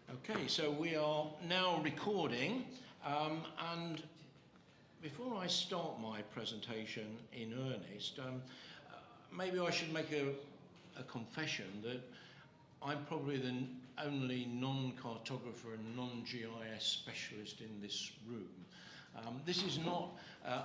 Okay, so we are now recording, and before I start my presentation in earnest, maybe I should make a confession that I'm probably the only non-cartographer and non-GIS specialist in this room. This is not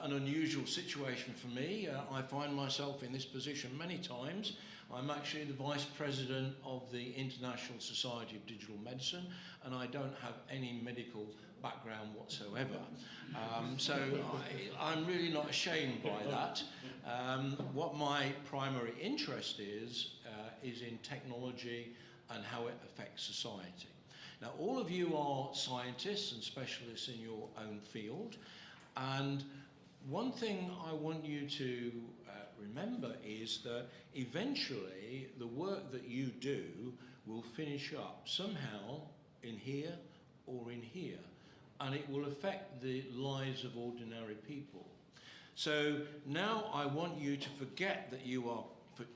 an unusual situation for me. I find myself in this position many times. I'm actually the Vice President of the International Society of Digital Medicine, and I don't have any medical background whatsoever. So I'm really not ashamed by that. What my primary interest is in technology and how it affects society. Now, all of you are scientists and specialists in your own field, and one thing I want you to remember is that eventually the work that you do will finish up somehow in here or in here, and it will affect the lives of ordinary people. So now I want you to forget that you are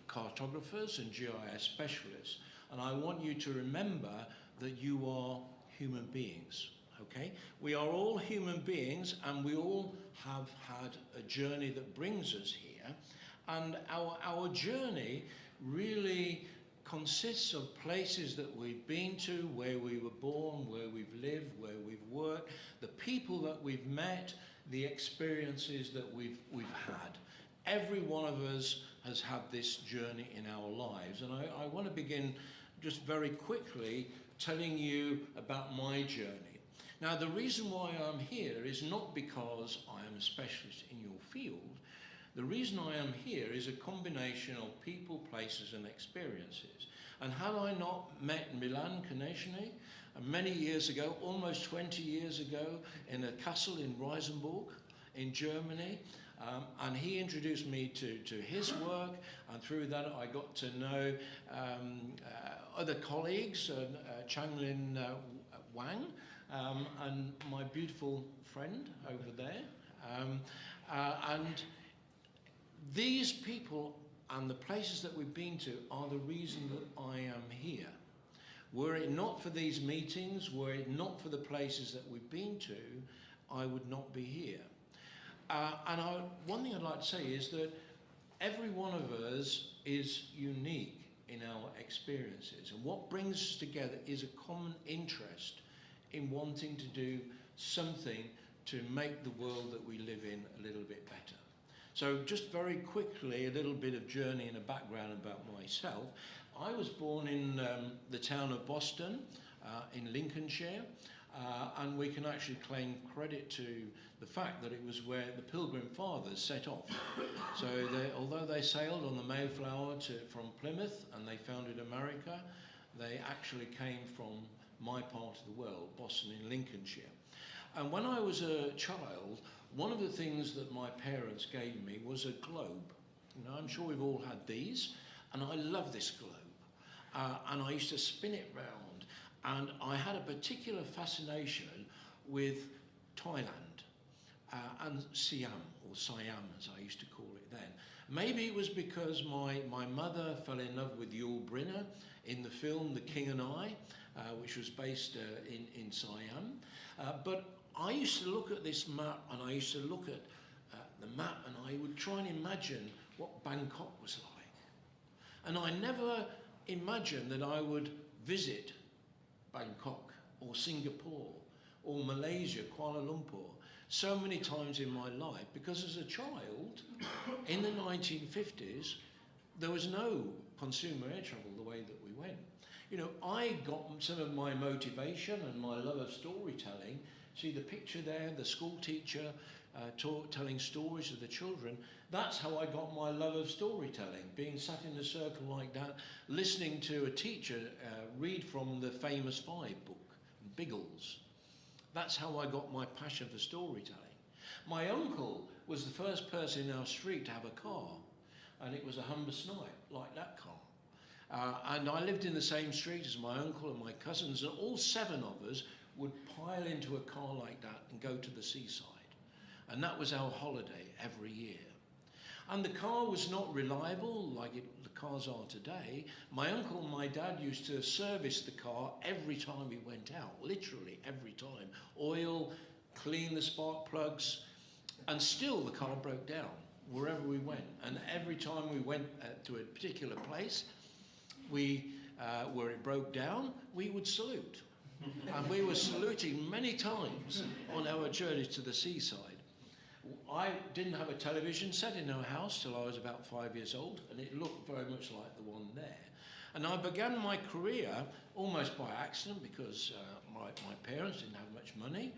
cartographers and GIS specialists, and I want you to remember that you are human beings, okay? We are all human beings, and we all have had a journey that brings us here, and our journey really consists of places that we've been to, where we were born, where we've lived, where we've worked, the people that we've met, the experiences that we've had. Every one of us has had this journey in our lives, and I want to begin just very quickly telling you about my journey. Now, the reason why I'm here is not because I am a specialist in your field. The reason I am here is a combination of people, places and experiences. And had I not met Milan Konechny many years ago, almost 20 years ago, in a castle in Reisenburg in Germany, and he introduced me to his work, and through that I got to know other colleagues, Changlin Wang, and my beautiful friend over there. And these people and the places that we've been to are the reason that I am here. Were it not for these meetings, were it not for the places that we've been to, I would not be here. And one thing I'd like to say is that every one of us is unique in our experiences, and what brings us together is a common interest in wanting to do something to make the world that we live in a little bit better. So just very quickly, a little bit of journey and a background about myself. I was born in the town of Boston in Lincolnshire, and we can actually claim credit to the fact that it was where the Pilgrim Fathers set off. So although they sailed on the Mayflower from Plymouth and they founded America, they actually came from my part of the world, Boston in Lincolnshire. And when I was a child, one of the things that my parents gave me was a globe. You know, I'm sure we've all had these, and I love this globe. And I used to spin it round, and I had a particular fascination with Thailand and Siam, or Siam as I used to call it then. Maybe it was because my mother fell in love with Yul Brynner in the film The King and I, which was based in Siam. But I used to look at this map, and I used to look at the map, and I would try and imagine what Bangkok was like. And I never imagined that I would visit Bangkok or Singapore or Malaysia, Kuala Lumpur, so many times in my life, because as a child in the 1950s, there was no consumer air travel the way that we went. You know, I got some of my motivation and my love of storytelling. See the picture there, the school teacher telling stories to the children. That's how I got my love of storytelling, being sat in a circle like that, listening to a teacher read from the famous Five book, Biggles. That's how I got my passion for storytelling. My uncle was the first person in our street to have a car, and it was a Humber Snipe, like that car. And I lived in the same street as my uncle and my cousins, and all 7 of us would pile into a car like that and go to the seaside. And that was our holiday every year. And the car was not reliable like the cars are today. My uncle and my dad used to service the car every time we went out, literally every time. Oil, clean the spark plugs, and still the car broke down wherever we went. And every time we went to a particular place, where it broke down, we would salute. And we were saluting many times on our journey to the seaside. I didn't have a television set in our house till I was about 5 years old, and it looked very much like the one there. And I began my career almost by accident because my parents didn't have much money.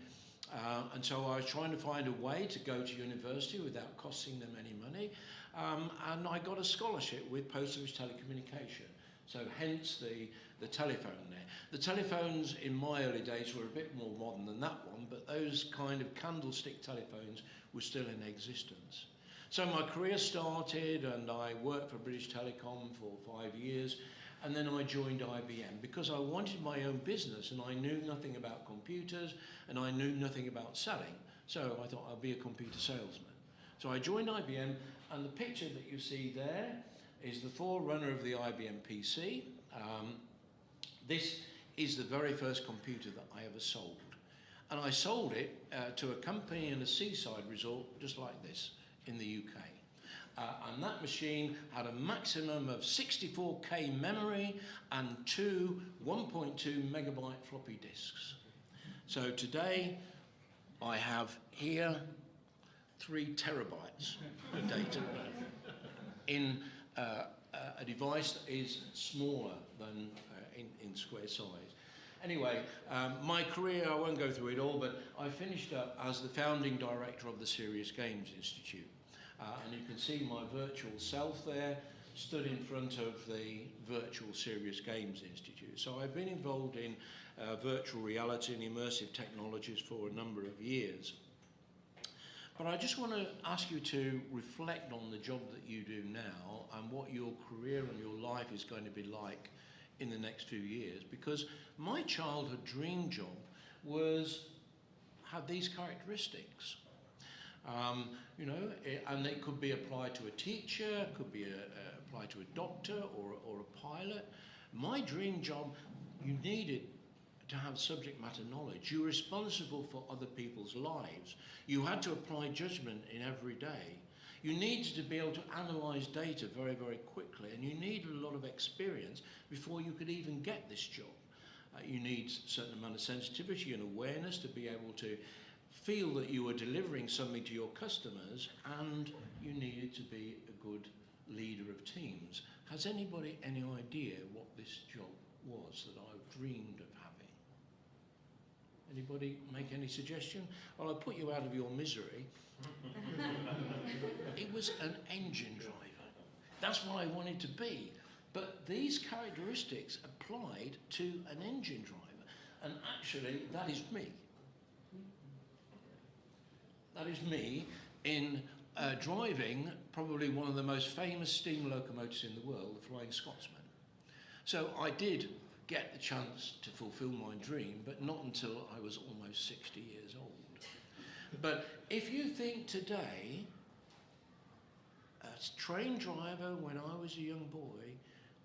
And so I was trying to find a way to go to university without costing them any money. And I got a scholarship with Post Office Telecommunication. So hence the telephone there. The telephones in my early days were a bit more modern than that one, but those kind of candlestick telephones were still in existence. So my career started, and I worked for British Telecom for 5 years, and then I joined IBM because I wanted my own business, and I knew nothing about computers, and I knew nothing about selling. So I thought I'd be a computer salesman. So I joined IBM, and the picture that you see there is the forerunner of the IBM PC. This is the very first computer that I ever sold. And I sold it to a company in a seaside resort just like this in the UK. And that machine had a maximum of 64K memory and 2 1.2 megabyte floppy disks. So today I have here 3 terabytes of data in a device that is smaller than in square size. Anyway, my career, I won't go through it all, but I finished up as the founding director of the Serious Games Institute. And you can see my virtual self there, stood in front of the virtual Serious Games Institute. So I've been involved in virtual reality and immersive technologies for a number of years. But I just want to ask you to reflect on the job that you do now and what your career and your life is going to be like in the next few years, because my childhood dream job had these characteristics. You know, and it could be applied to a teacher, could be applied to a doctor or a pilot. My dream job, you needed to have subject matter knowledge. You're responsible for other people's lives. You had to apply judgment in every day. You needed to be able to analyze data very, very quickly, and you needed a lot of experience before you could even get this job. You need a certain amount of sensitivity and awareness to be able to feel that you were delivering something to your customers, and you needed to be a good leader of teams. Has anybody any idea what this job was that I dreamed of having? Anybody make any suggestion? Well, I'll put you out of your misery. It was an engine driver. That's what I wanted to be. But these characteristics applied to an engine driver. And actually, that is me. That is me in driving probably one of the most famous steam locomotives in the world, the Flying Scotsman. So I did get the chance to fulfill my dream, but not until I was almost 60 years old. But if you think today, a train driver when I was a young boy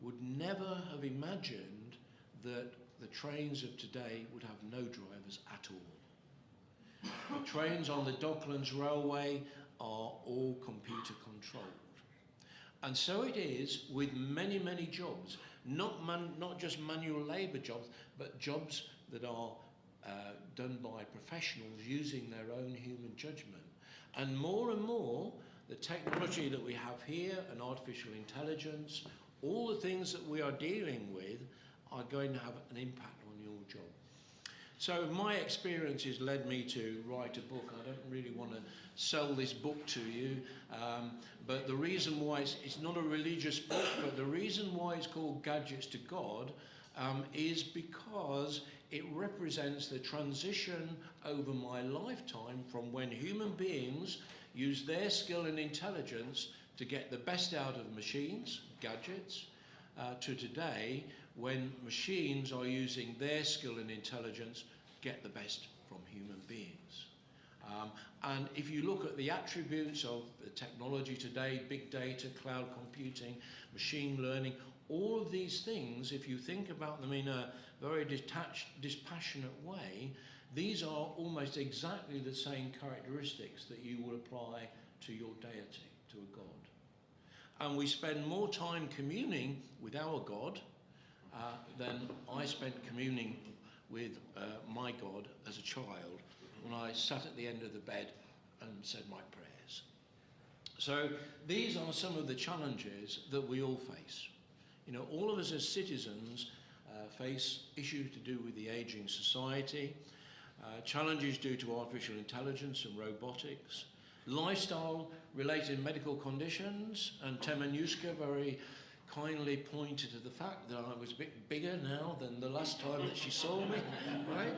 would never have imagined that the trains of today would have no drivers at all. The trains on the Docklands Railway are all computer controlled. And so it is with many, many jobs, not just manual labour jobs, but jobs that are done by professionals using their own human judgment. And more, the technology that we have here and artificial intelligence, all the things that we are dealing with are going to have an impact on your job. So my experiences led me to write a book. I don't really want to sell this book to you, but the reason why it's not a religious book, but the reason why it's called Gadgets to God is because it represents the transition over my lifetime from when human beings use their skill and intelligence to get the best out of machines, gadgets, to today when machines are using their skill and intelligence to get the best from human beings. And if you look at the attributes of the technology today, big data, cloud computing, machine learning, all of these things, if you think about them in a very detached, dispassionate way, these are almost exactly the same characteristics that you would apply to your deity, to a god. And we spend more time communing with our God than I spent communing with my God as a child when I sat at the end of the bed and said my prayers. So these are some of the challenges that we all face. You know, all of us as citizens face issues to do with the aging society, challenges due to artificial intelligence and robotics, lifestyle-related medical conditions, and Temenuska very kindly pointed to the fact that I was a bit bigger now than the last time that she saw me, right?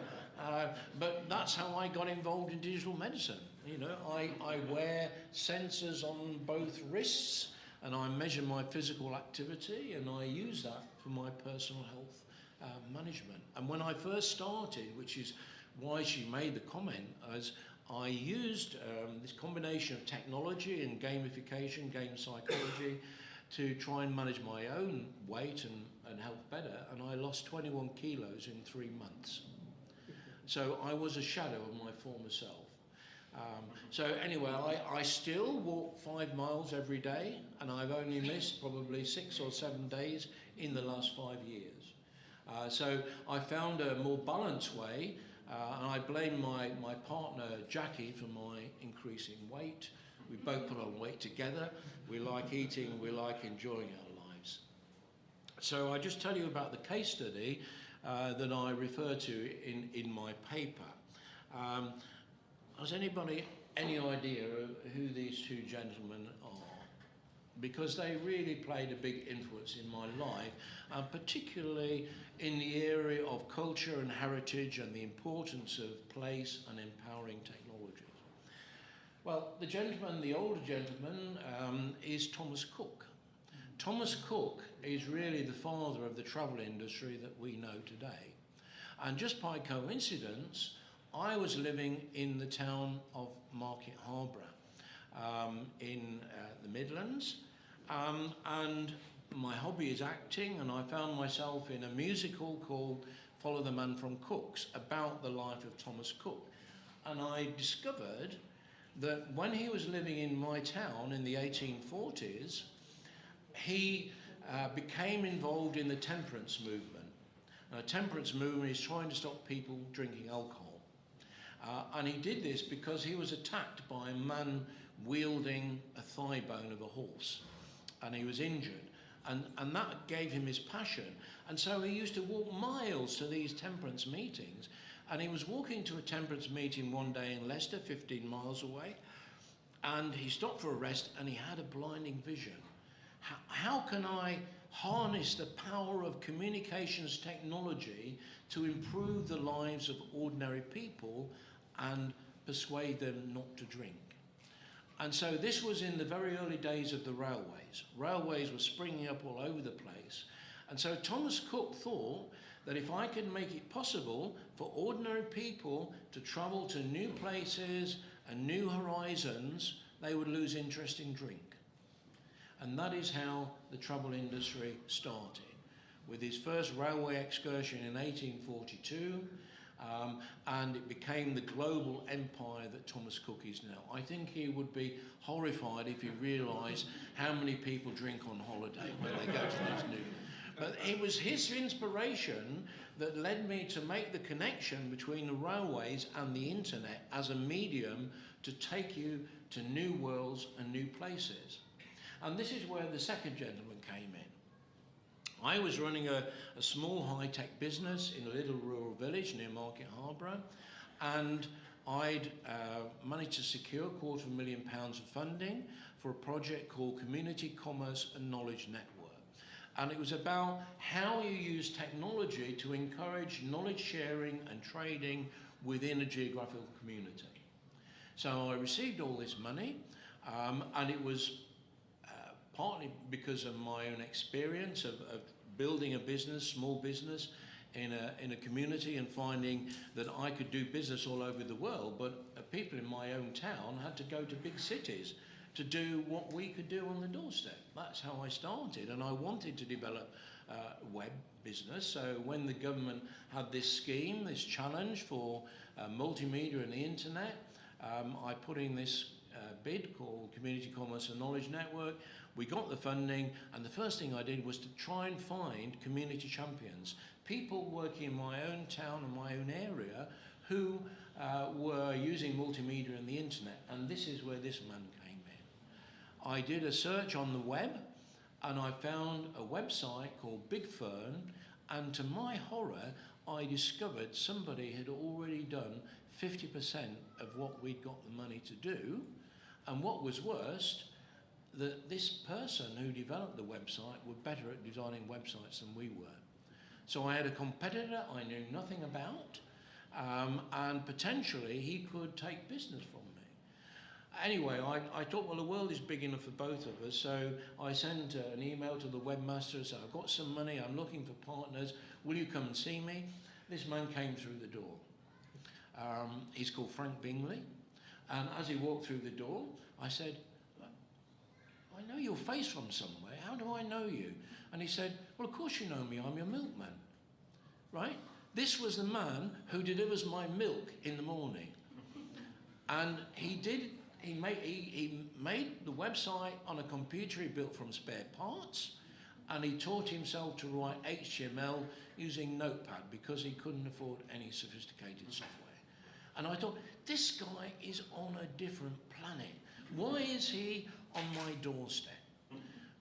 But that's how I got involved in digital medicine. You know, I wear sensors on both wrists, and I measure my physical activity, and I use that for my personal health management. And when I first started, which is why she made the comment, as I used this combination of technology and gamification, game psychology, to try and manage my own weight and health better, and I lost 21 kilos in 3 months. So I was a shadow of my former self. So anyway, I still walk 5 miles every day, and I've only missed probably 6 or 7 days in the last 5 years. So I found a more balanced way, and I blame my partner Jackie for my increase in weight. We both put on weight together. We like eating, we like enjoying our lives. So I just tell you about the case study that I refer to in my paper. Has anybody any idea of who these two gentlemen are? Because they really played a big influence in my life, and particularly in the area of culture and heritage and the importance of place and empowering technologies. Well, the older gentleman, is Thomas Cook. Thomas Cook is really the father of the travel industry that we know today. And just by coincidence, I was living in the town of Market Harborough in the Midlands, and my hobby is acting, and I found myself in a musical called Follow the Man from Cook's about the life of Thomas Cook. And I discovered that when he was living in my town in the 1840s, he became involved in the temperance movement. The temperance movement is trying to stop people drinking alcohol. And he did this because he was attacked by a man wielding a thigh bone of a horse, and he was injured. And that gave him his passion. And so he used to walk miles to these temperance meetings. And he was walking to a temperance meeting one day in Leicester, 15 miles away, and he stopped for a rest, and he had a blinding vision. How can I harness the power of communications technology to improve the lives of ordinary people and persuade them not to drink? And so this was in the very early days of the railways. Railways were springing up all over the place. And so Thomas Cook thought that if I could make it possible for ordinary people to travel to new places and new horizons, they would lose interest in drink. And that is how the travel industry started, with his first railway excursion in 1842, and it became the global empire that Thomas Cook is now. I think he would be horrified if he realised how many people drink on holiday when they go to these new. But it was his inspiration that led me to make the connection between the railways and the internet as a medium to take you to new worlds and new places. And this is where the second gentleman came in. I was running a small high-tech business in a little rural village near Market Harborough, and I'd managed to secure £250,000 of funding for a project called Community Commerce and Knowledge Network. And it was about how you use technology to encourage knowledge sharing and trading within a geographical community. So I received all this money, and it was partly because of my own experience of building a business, small business, in a community and finding that I could do business all over the world, but people in my own town had to go to big cities to do what we could do on the doorstep. That's how I started, and I wanted to develop web business. So when the government had this scheme, this challenge for multimedia and the internet, I put in this bid called Community Commerce and Knowledge Network. We got the funding, and the first thing I did was to try and find community champions, people working in my own town and my own area who were using multimedia and the internet, and this is where this man came in. I did a search on the web, and I found a website called Big Fern, and to my horror, I discovered somebody had already done 50% of what we'd got the money to do, and what was worst, that this person who developed the website were better at designing websites than we were. So I had a competitor I knew nothing about, and potentially he could take business from me. Anyway, I thought, well, the world is big enough for both of us, so I sent an email to the webmaster and said, I've got some money, I'm looking for partners, will you come and see me? This man came through the door. He's called Frank Bingley, and as he walked through the door, I said, I know your face from somewhere, how do I know you? And he said, well, of course you know me, I'm your milkman, right? This was the man who delivers my milk in the morning. And he made the website on a computer he built from spare parts, and he taught himself to write HTML using Notepad because he couldn't afford any sophisticated software. And I thought, this guy is on a different planet. Why is he on my doorstep?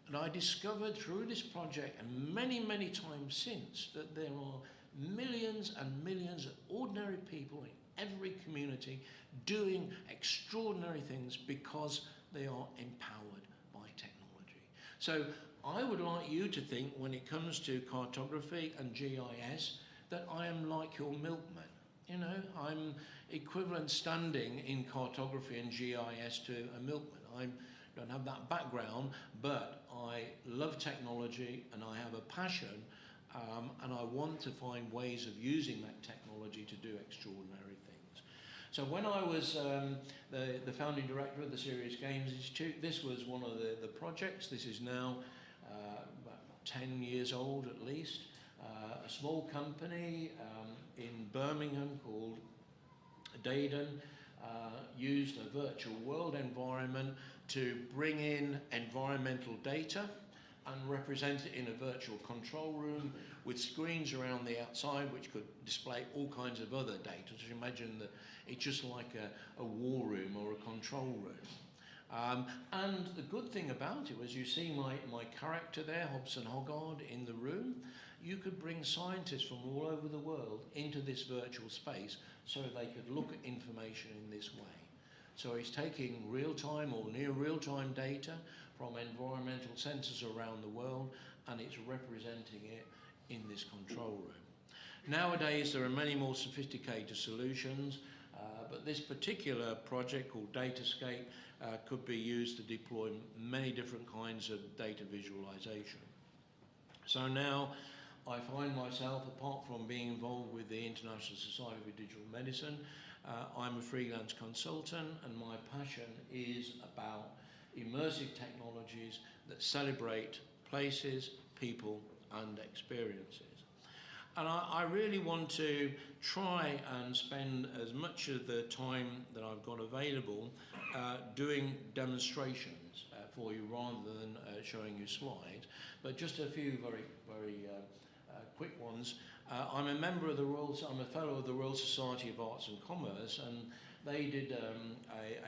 And I discovered through this project, and many, many times since, that there are millions and millions of ordinary people in every community doing extraordinary things because they are empowered by technology. So I would like you to think, when it comes to cartography and GIS, that I am like your milkman. You know, I'm equivalent standing in cartography and GIS to a milkman. I don't have that background, but I love technology and I have a passion, and I want to find ways of using that technology to do extraordinary things. So when I was the founding director of the Serious Games Institute, this was one of the projects. This is now about 10 years old at least. A small company in Birmingham called Daden used a virtual world environment to bring in environmental data and represent it in a virtual control room with screens around the outside which could display all kinds of other data. So you imagine that it's just like a war room or a control room. And the good thing about it was, you see my character there, Hobson Hoggard, in the room. You could bring scientists from all over the world into this virtual space so they could look at information in this way. So he's taking real-time or near real-time data from environmental sensors around the world, and it's representing it in this control room. Nowadays, there are many more sophisticated solutions, but this particular project called Datascape could be used to deploy many different kinds of data visualization. So now I find myself, apart from being involved with the International Society for Digital Medicine, I'm a freelance consultant, and my passion is about immersive technologies that celebrate places, people and experiences. And I really want to try and spend as much of the time that I've got available doing demonstrations for you rather than showing you slides, but just a few very quick ones. I'm a member of I'm a fellow of the Royal Society of Arts and Commerce, and they did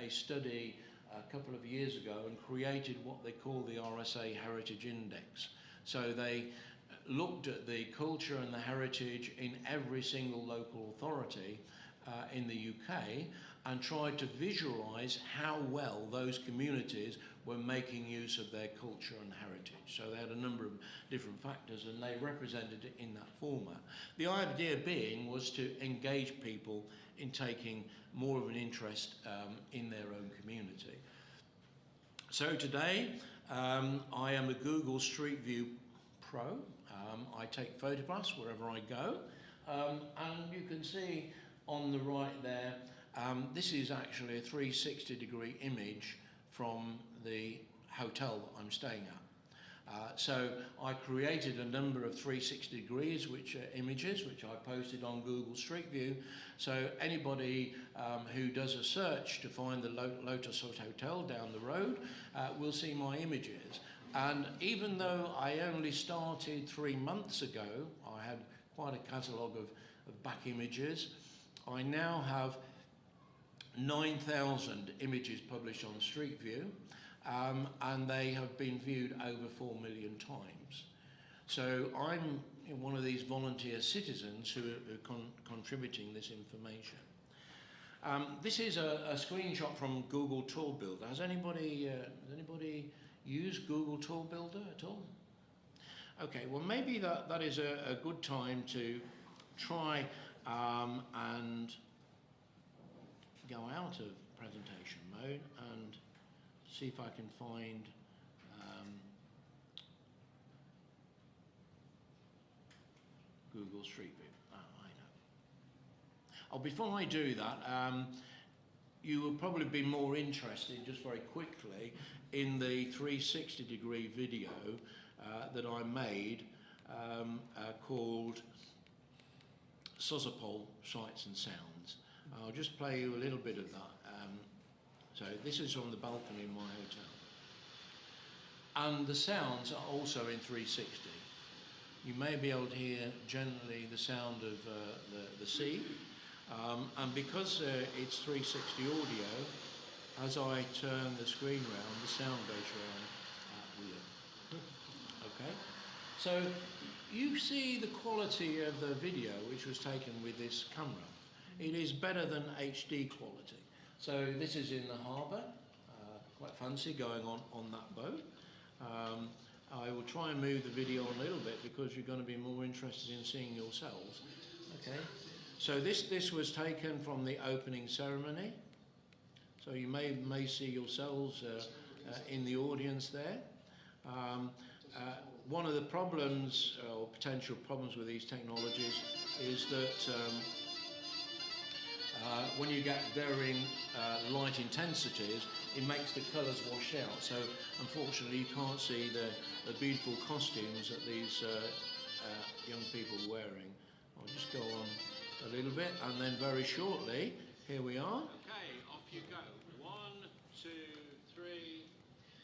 a study a couple of years ago and created what they call the RSA Heritage Index. So they looked at the culture and the heritage in every single local authority in the UK and tried to visualise how well those communities were making use of their culture and heritage. So they had a number of different factors and they represented it in that format. The idea being was to engage people in taking more of an interest in their own community. So today I am a Google Street View Pro. I take photographs wherever I go. And you can see on the right there, this is actually a 360-degree image from the hotel that I'm staying at. So I created a number of 360 degrees images which I posted on Google Street View. So anybody who does a search to find the Lotus Hotel down the road will see my images. And even though I only started 3 months ago, I had quite a catalogue of back images. I now have 9,000 images published on Street View. And they have been viewed over 4 million times. So I'm one of these volunteer citizens who are contributing this information. This is a screenshot from Google Tour Builder. Has anybody used Google Tour Builder at all? Okay, well maybe that is a good time to try and go out of presentation mode and see if I can find Google Street View. Oh, I know. Oh, before I do that, you will probably be more interested, just very quickly, in the 360-degree video that I made called Sozopol Sights and Sounds. I'll just play you a little bit of that. So this is on the balcony in my hotel. And the sounds are also in 360. You may be able to hear generally the sound of the sea. And because it's 360 audio, as I turn the screen round, the sound goes round with it. Okay? So you see the quality of the video which was taken with this camera. It is better than HD quality. So this is in the harbour, quite fancy going on that boat. I will try and move the video a little bit because you're going to be more interested in seeing yourselves. Okay. So this was taken from the opening ceremony. So you may see yourselves in the audience there. One of the problems or potential problems with these technologies is that when you get varying light intensities, it makes the colours wash out. So unfortunately you can't see the beautiful costumes that these young people are wearing. I'll just go on a little bit and then very shortly, here we are. Okay, off you go. 1, 2, 3,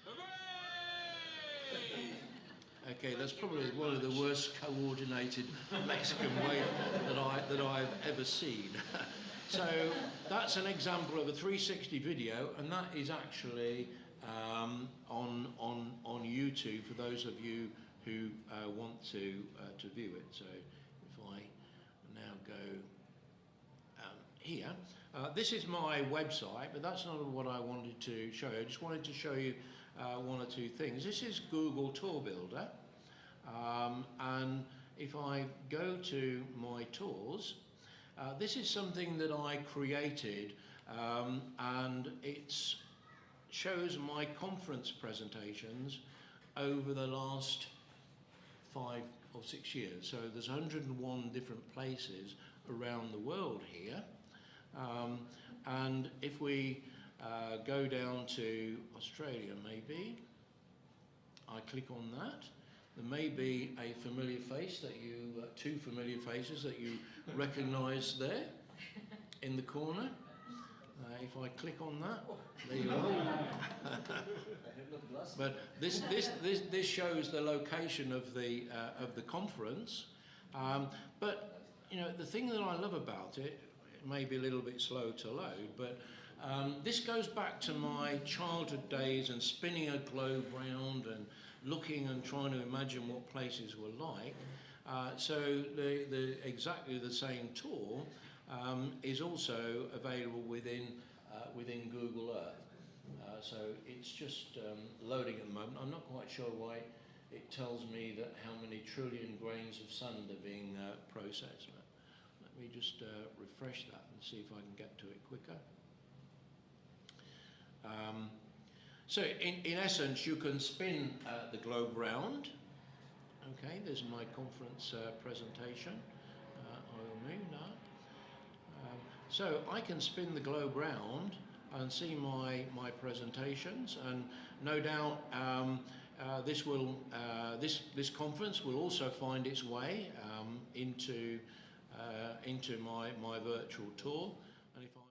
hooray! Okay, that's probably one of the worst coordinated Mexican waves that I've ever seen. So that's an example of a 360 video, and that is actually on YouTube for those of you who want to view it. So if I now go here, this is my website, but that's not what I wanted to show you. I just wanted to show you one or two things. This is Google Tour Builder, and if I go to my tours, this is something that I created, and it shows my conference presentations over the last 5 or 6 years. So there's 101 different places around the world here. And if we go down to Australia maybe, I click on that. There may be a familiar face that you, 2 familiar faces that you recognise there in the corner. If I click on that, there you are. But this shows the location of the conference. But you know, the thing that I love about it, it may be a little bit slow to load, but this goes back to my childhood days and spinning a globe round and looking and trying to imagine what places were like. So exactly the same tour is also available within Google Earth. So it's just loading at the moment. I'm not quite sure why it tells me that how many trillion grains of sand are being processed. Let me just refresh that and see if I can get to it quicker. So in essence, you can spin the globe round. Okay, there's my conference presentation. I will So I can spin the globe round and see my presentations, and no doubt this conference will also find its way into my virtual tour. And if I